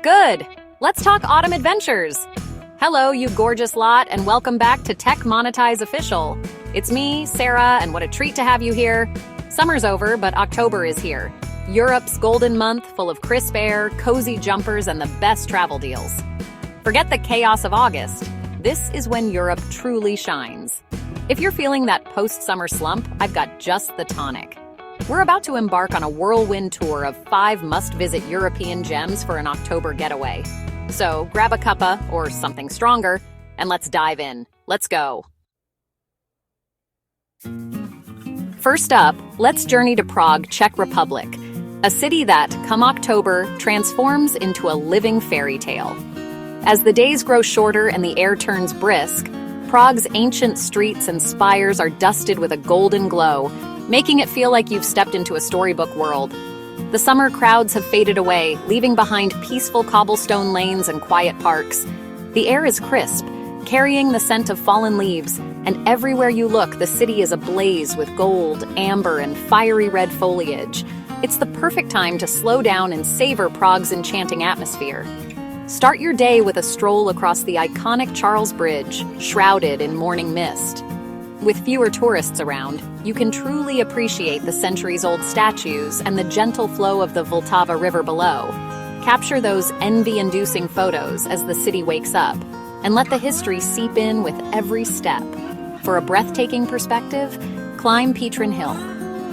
Good! Let's talk autumn adventures! Hello, you gorgeous lot, and welcome back to Tech Monetize Official. It's me, Sarah, and what a treat to have you here. Summer's over, but October is here. Europe's golden month full of crisp air, cozy jumpers, and the best travel deals. Forget the chaos of August. This is when Europe truly shines. If you're feeling that post-summer slump, I've got just the tonic. We're about to embark on a whirlwind tour of 5 must-visit European gems for an October getaway. So grab a cuppa or something stronger, and let's dive in. Let's go. First up, let's journey to Prague, Czech Republic, a city that, come October, transforms into a living fairy tale. As the days grow shorter and the air turns brisk, Prague's ancient streets and spires are dusted with a golden glow, making it feel like you've stepped into a storybook world. The summer crowds have faded away, leaving behind peaceful cobblestone lanes and quiet parks. The air is crisp, carrying the scent of fallen leaves, and everywhere you look, the city is ablaze with gold, amber, and fiery red foliage. It's the perfect time to slow down and savor Prague's enchanting atmosphere. Start your day with a stroll across the iconic Charles Bridge, shrouded in morning mist. With fewer tourists around, you can truly appreciate the centuries-old statues and the gentle flow of the Vltava River below. Capture those envy-inducing photos as the city wakes up, and let the history seep in with every step. For a breathtaking perspective, climb Petrin Hill.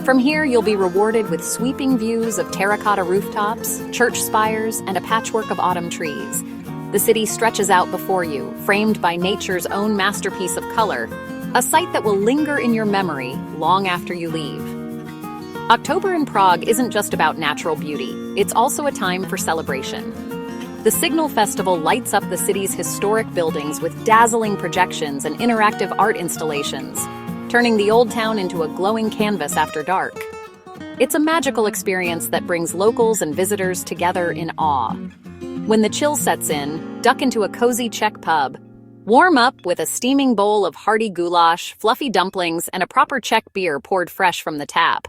From here, you'll be rewarded with sweeping views of terracotta rooftops, church spires, and a patchwork of autumn trees. The city stretches out before you, framed by nature's own masterpiece of color, a sight that will linger in your memory long after you leave. October in Prague isn't just about natural beauty, it's also a time for celebration. The Signal Festival lights up the city's historic buildings with dazzling projections and interactive art installations, turning the old town into a glowing canvas after dark. It's a magical experience that brings locals and visitors together in awe. When the chill sets in, duck into a cozy Czech pub. Warm up with a steaming bowl of hearty goulash, fluffy dumplings, and a proper Czech beer poured fresh from the tap.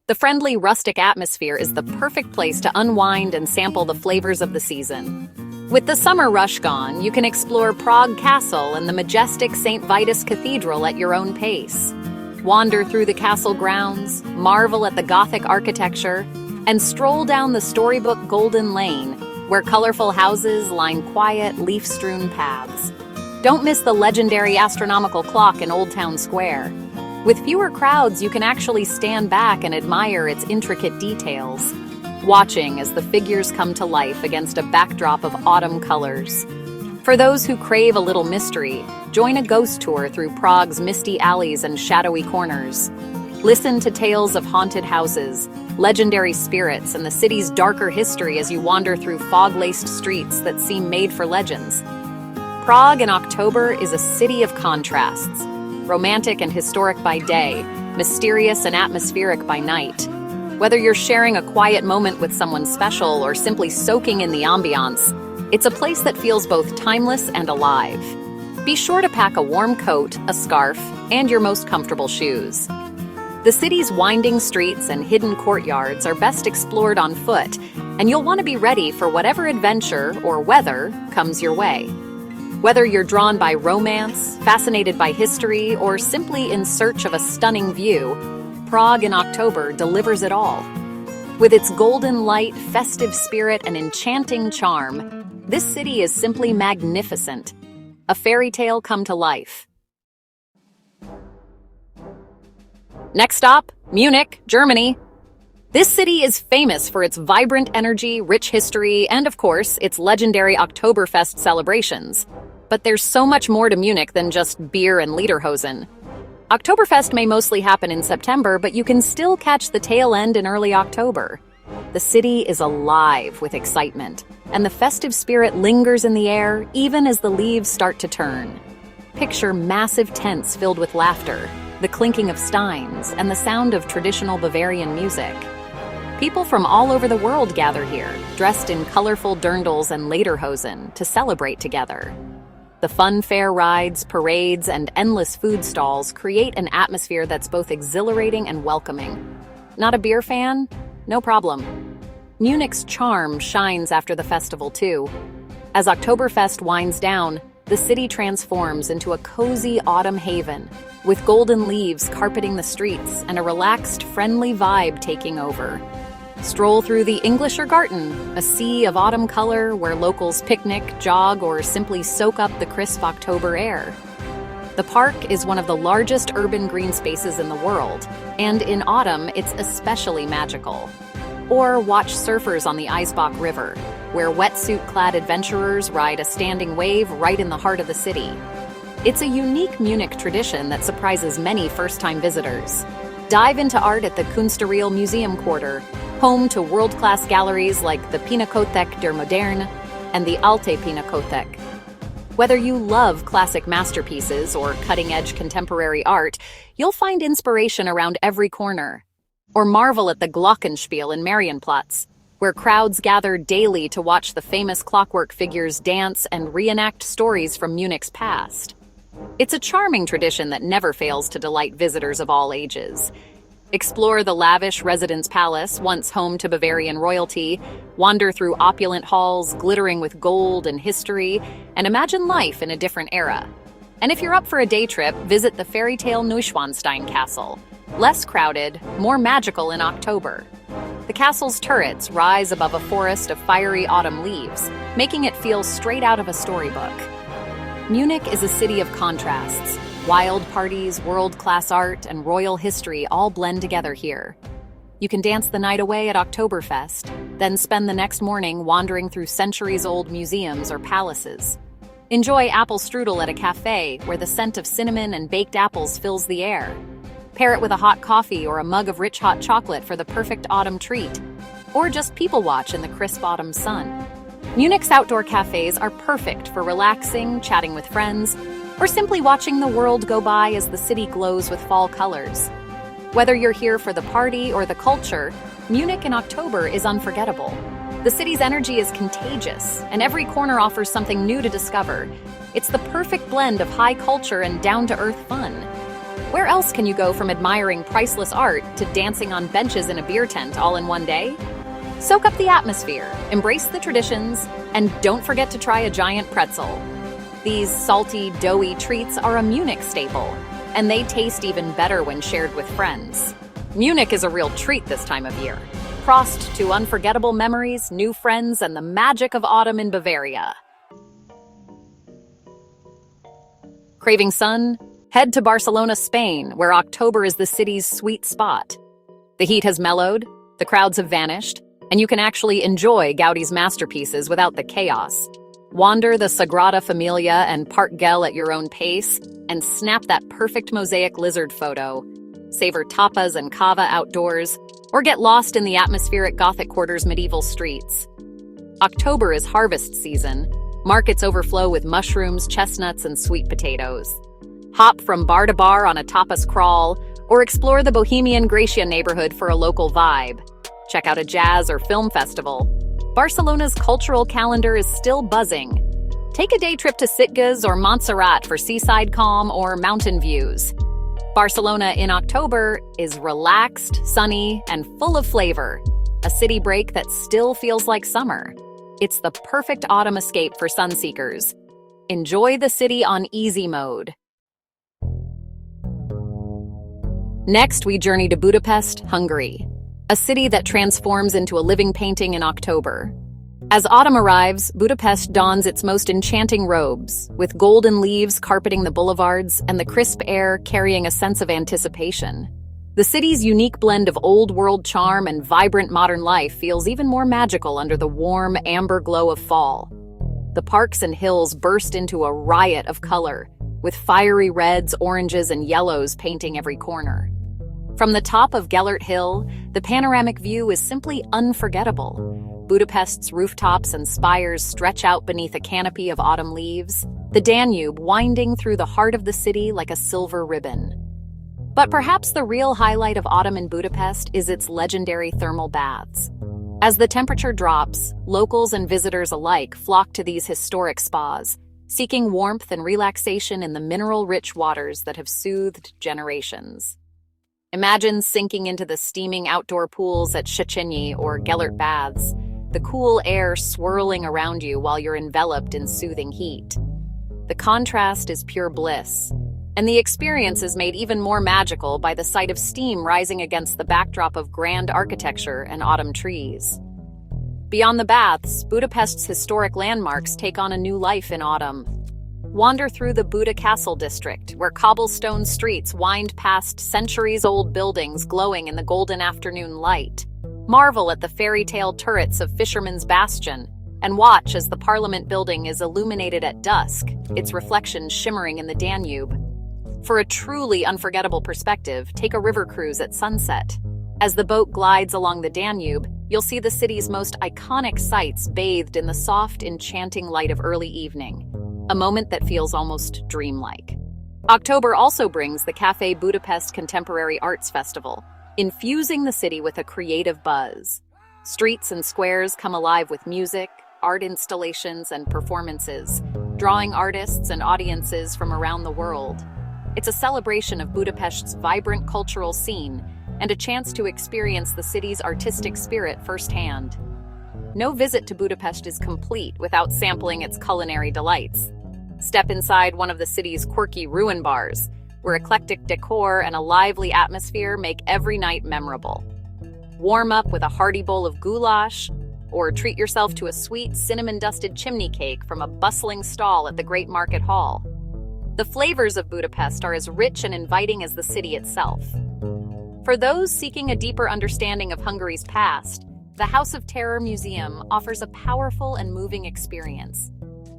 The friendly, rustic atmosphere is the perfect place to unwind and sample the flavors of the season. With the summer rush gone, you can explore Prague Castle and the majestic St. Vitus Cathedral at your own pace. Wander through the castle grounds, marvel at the Gothic architecture, and stroll down the storybook Golden Lane, where colorful houses line quiet, leaf-strewn paths. Don't miss the legendary astronomical clock in Old Town Square. With fewer crowds, you can actually stand back and admire its intricate details, watching as the figures come to life against a backdrop of autumn colors. For those who crave a little mystery, join a ghost tour through Prague's misty alleys and shadowy corners. Listen to tales of haunted houses, legendary spirits, and the city's darker history as you wander through fog-laced streets that seem made for legends. Prague in October is a city of contrasts, romantic and historic by day, mysterious and atmospheric by night. Whether you're sharing a quiet moment with someone special or simply soaking in the ambiance, it's a place that feels both timeless and alive. Be sure to pack a warm coat, a scarf, and your most comfortable shoes. The city's winding streets and hidden courtyards are best explored on foot, and you'll want to be ready for whatever adventure or weather comes your way. Whether you're drawn by romance, fascinated by history, or simply in search of a stunning view, Prague in October delivers it all. With its golden light, festive spirit, and enchanting charm, this city is simply magnificent. A fairy tale come to life. Next stop, Munich, Germany. This city is famous for its vibrant energy, rich history, and of course, its legendary Oktoberfest celebrations. But there's so much more to Munich than just beer and Lederhosen. Oktoberfest may mostly happen in September, but you can still catch the tail end in early October. The city is alive with excitement, and the festive spirit lingers in the air even as the leaves start to turn. Picture massive tents filled with laughter, the clinking of steins, and the sound of traditional Bavarian music. People from all over the world gather here, dressed in colorful dirndls and Lederhosen, to celebrate together. The fun fair rides, parades, and endless food stalls create an atmosphere that's both exhilarating and welcoming. Not a beer fan? No problem. Munich's charm shines after the festival too. As Oktoberfest winds down, the city transforms into a cozy autumn haven, with golden leaves carpeting the streets and a relaxed, friendly vibe taking over. Stroll through the Englischer Garten, a sea of autumn color where locals picnic, jog, or simply soak up the crisp October air. The park is one of the largest urban green spaces in the world, and in autumn it's especially magical. Or watch surfers on the Eisbach River, where wetsuit-clad adventurers ride a standing wave right in the heart of the city. It's a unique Munich tradition that surprises many first-time visitors. Dive into art at the Kunsthalle Museum Quarter, home to world-class galleries like the Pinakothek der Moderne and the Alte Pinakothek. Whether you love classic masterpieces or cutting-edge contemporary art, you'll find inspiration around every corner. Or marvel at the Glockenspiel in Marienplatz, where crowds gather daily to watch the famous clockwork figures dance and reenact stories from Munich's past. It's a charming tradition that never fails to delight visitors of all ages. Explore the lavish residence palace, once home to Bavarian royalty, wander through opulent halls glittering with gold and history, and imagine life in a different era. And if you're up for a day trip, visit the Fairytale Neuschwanstein Castle. Less crowded, more magical in October. The castle's turrets rise above a forest of fiery autumn leaves, making it feel straight out of a storybook. Munich is a city of contrasts. Wild parties, world-class art, and royal history all blend together here. You can dance the night away at Oktoberfest, then spend the next morning wandering through centuries-old museums or palaces. Enjoy apple strudel at a cafe where the scent of cinnamon and baked apples fills the air. Pair it with a hot coffee or a mug of rich hot chocolate for the perfect autumn treat. Or just people watch in the crisp autumn sun. Munich's outdoor cafes are perfect for relaxing, chatting with friends, or simply watching the world go by as the city glows with fall colors. Whether you're here for the party or the culture, Munich in October is unforgettable. The city's energy is contagious, and every corner offers something new to discover. It's the perfect blend of high culture and down-to-earth fun. Where else can you go from admiring priceless art to dancing on benches in a beer tent all in one day? Soak up the atmosphere, embrace the traditions, and don't forget to try a giant pretzel. These salty, doughy treats are a Munich staple, and they taste even better when shared with friends. Munich is a real treat this time of year. Prost to unforgettable memories, new friends, and the magic of autumn in Bavaria. Craving sun? Head to Barcelona, Spain, where October is the city's sweet spot. The heat has mellowed, the crowds have vanished, and you can actually enjoy Gaudi's masterpieces without the chaos. Wander the Sagrada Familia and Park Güell at your own pace, and snap that perfect mosaic lizard photo. Savor tapas and cava outdoors, or get lost in the atmospheric Gothic Quarter's medieval streets. October is harvest season. Markets overflow with mushrooms, chestnuts, and sweet potatoes. Hop from bar to bar on a tapas crawl, or explore the Bohemian Gracia neighborhood for a local vibe. Check out a jazz or film festival. Barcelona's cultural calendar is still buzzing. Take a day trip to Siestas or Montserrat for seaside calm or mountain views. Barcelona in October is relaxed, sunny, and full of flavor. A city break that still feels like summer. It's the perfect autumn escape for sunseekers. Enjoy the city on easy mode. Next, we journey to Budapest, Hungary, a city that transforms into a living painting in October. As autumn arrives, Budapest dons its most enchanting robes, with golden leaves carpeting the boulevards and the crisp air carrying a sense of anticipation. The city's unique blend of old-world charm and vibrant modern life feels even more magical under the warm, amber glow of fall. The parks and hills burst into a riot of color, with fiery reds, oranges, and yellows painting every corner. From the top of Gellert Hill, the panoramic view is simply unforgettable. Budapest's rooftops and spires stretch out beneath a canopy of autumn leaves, the Danube winding through the heart of the city like a silver ribbon. But perhaps the real highlight of autumn in Budapest is its legendary thermal baths. As the temperature drops, locals and visitors alike flock to these historic spas, seeking warmth and relaxation in the mineral-rich waters that have soothed generations. Imagine sinking into the steaming outdoor pools at Széchenyi or Gellert Baths, the cool air swirling around you while you're enveloped in soothing heat. The contrast is pure bliss, and the experience is made even more magical by the sight of steam rising against the backdrop of grand architecture and autumn trees. Beyond the baths, Budapest's historic landmarks take on a new life in autumn. Wander through the Buda Castle district, where cobblestone streets wind past centuries-old buildings glowing in the golden afternoon light. Marvel at the fairy-tale turrets of Fisherman's Bastion, and watch as the Parliament building is illuminated at dusk, its reflection shimmering in the Danube. For a truly unforgettable perspective, take a river cruise at sunset. As the boat glides along the Danube, you'll see the city's most iconic sights bathed in the soft, enchanting light of early evening, a moment that feels almost dreamlike. October also brings the Café Budapest Contemporary Arts Festival, infusing the city with a creative buzz. Streets and squares come alive with music, art installations, and performances, drawing artists and audiences from around the world. It's a celebration of Budapest's vibrant cultural scene and a chance to experience the city's artistic spirit firsthand. No visit to Budapest is complete without sampling its culinary delights. Step inside one of the city's quirky ruin bars, where eclectic decor and a lively atmosphere make every night memorable. Warm up with a hearty bowl of goulash, or treat yourself to a sweet cinnamon-dusted chimney cake from a bustling stall at the Great Market Hall. The flavors of Budapest are as rich and inviting as the city itself. For those seeking a deeper understanding of Hungary's past, the House of Terror Museum offers a powerful and moving experience.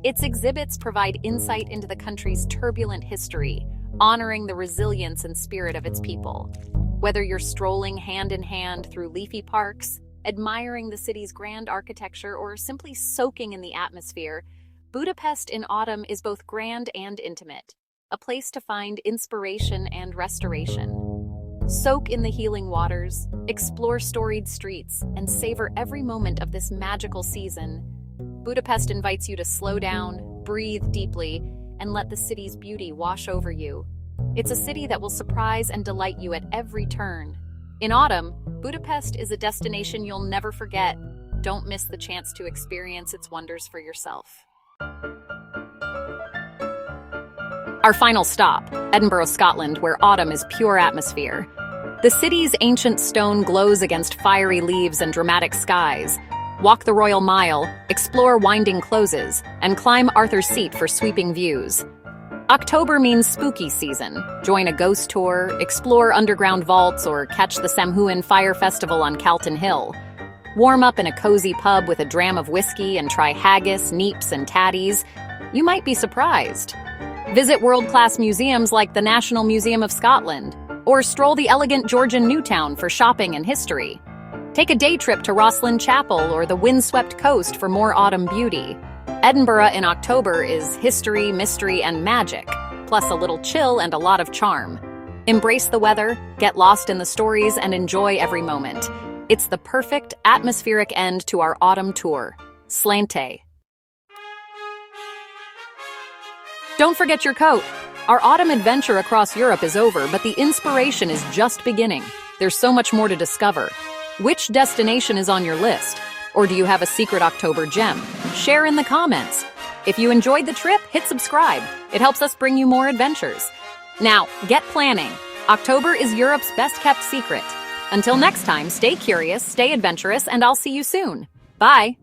Its exhibits provide insight into the country's turbulent history, honoring the resilience and spirit of its people. Whether you're strolling hand in hand through leafy parks, admiring the city's grand architecture, or simply soaking in the atmosphere, Budapest in autumn is both grand and intimate, a place to find inspiration and restoration. Soak in the healing waters, explore storied streets, and savor every moment of this magical season. Budapest invites you to slow down, breathe deeply, and let the city's beauty wash over you. It's a city that will surprise and delight you at every turn. In autumn, Budapest is a destination you'll never forget. Don't miss the chance to experience its wonders for yourself. Our final stop, Edinburgh, Scotland, where autumn is pure atmosphere. The city's ancient stone glows against fiery leaves and dramatic skies. Walk the Royal Mile, explore winding closes, and climb Arthur's Seat for sweeping views. October means spooky season. Join a ghost tour, explore underground vaults, or catch the Samhain Fire Festival on Calton Hill. Warm up in a cozy pub with a dram of whiskey and try haggis, neeps, and tatties. You might be surprised. Visit world-class museums like the National Museum of Scotland, or stroll the elegant Georgian Newtown for shopping and history. Take a day trip to Rosslyn Chapel or the windswept coast for more autumn beauty. Edinburgh in October is history, mystery, and magic, plus a little chill and a lot of charm. Embrace the weather, get lost in the stories, and enjoy every moment. It's the perfect atmospheric end to our autumn tour. Slante. Don't forget your coat. Our autumn adventure across Europe is over, but the inspiration is just beginning. There's so much more to discover. Which destination is on your list? Or do you have a secret October gem? Share in the comments. If you enjoyed the trip, hit subscribe. It helps us bring you more adventures. Now, get planning. October is Europe's best-kept secret. Until next time, stay curious, stay adventurous, and I'll see you soon. Bye!